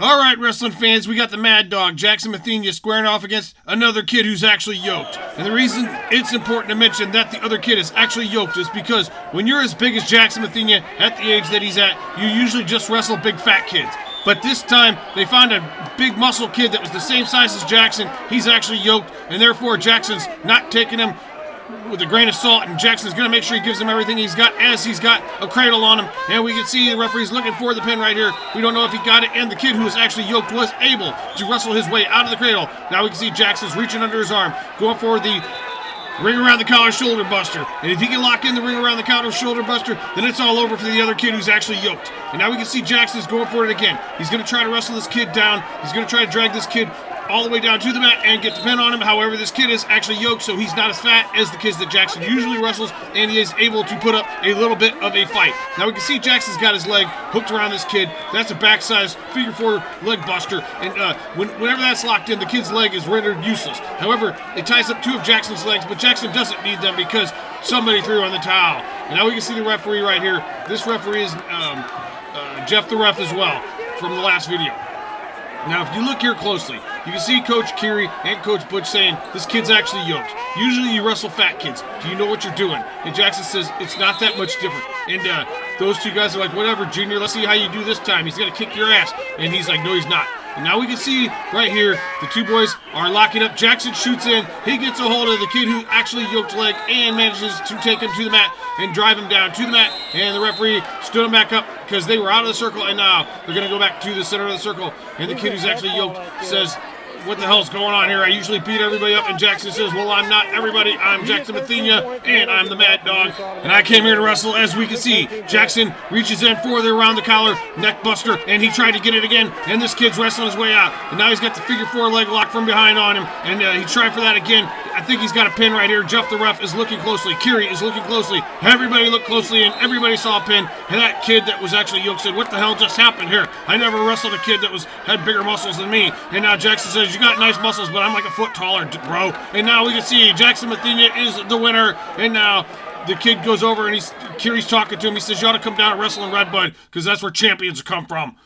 All right, wrestling fans, we got the Mad Dog, Jaxson Mathenia, squaring off against another kid who's actually yoked. And the reason it's important to mention that the other kid is actually yoked is because when you're as big as Jaxson Mathenia at the age that he's at, you usually just wrestle big fat kids. But this time, they found a big muscle kid that was the same size as Jaxson. He's actually yoked, and therefore Jackson's not taking him with a grain of salt, and Jackson's going to make sure he gives him everything he's got, as he's got a cradle on him. And we can see the referee's looking for the pin right here. We don't know if he got it, and the kid who was actually yoked was able to wrestle his way out of the cradle. Now we can see Jackson's reaching under his arm, going for the ring around the collar shoulder buster. And if he can lock in the ring around the collar shoulder buster, then it's all over for the other kid who's actually yoked. And now we can see Jackson's going for it again. He's going to try to wrestle this kid down. He's going to try to drag this kid all the way down to the mat and get the pin on him. However, this kid is actually yoked, so he's not as fat as the kids that Jaxson usually wrestles, and he is able to put up a little bit of a fight. Now we can see Jackson's got his leg hooked around this kid. That's a backside figure four leg buster, and whenever that's locked in, the kid's leg is rendered useless. However, it ties up two of Jackson's legs, but Jaxson doesn't need them because somebody threw on the towel. And now we can see the referee right here. This referee is Jeff the Ref as well from the last video. Now, if you look here closely, you can see Coach Keary and Coach Butch saying, this kid's actually yoked. Usually you wrestle fat kids. Do you know what you're doing? And Jaxson says, it's not that much different. And those two guys are like, whatever, Junior, let's see how you do this time. He's going to kick your ass. And he's like, no, he's not. And now we can see right here, the two boys are locking up. Jaxson shoots in. He gets a hold of the kid who actually yoked leg and manages to take him to the mat and drive him down to the mat. And the referee stood him back up because they were out of the circle, and now they're going to go back to the center of the circle. And the kid who's actually yoked says, what the hell's going on here? I usually beat everybody up. And Jaxson says, well, I'm not everybody. I'm Jaxson Mathenia, and I'm the Mad Dog. And I came here to wrestle. As we can see, Jaxson reaches in for the around the collar neck buster, and he tried to get it again. And this kid's wrestling his way out. And now he's got the figure four leg lock from behind on him. And he tried for that again. I think he's got a pin right here. Jeff the Ref is looking closely. Keary is looking closely. Everybody looked closely, and everybody saw a pin. And that kid that was actually yoked said, what the hell just happened here? I never wrestled a kid that had bigger muscles than me. And now Jaxson says, you got nice muscles, but I'm like a foot taller, bro. And now we can see Jaxson Mathenia is the winner. And now the kid goes over, and Keary's talking to him. He says, you ought to come down and wrestle in Redbud, because that's where champions come from.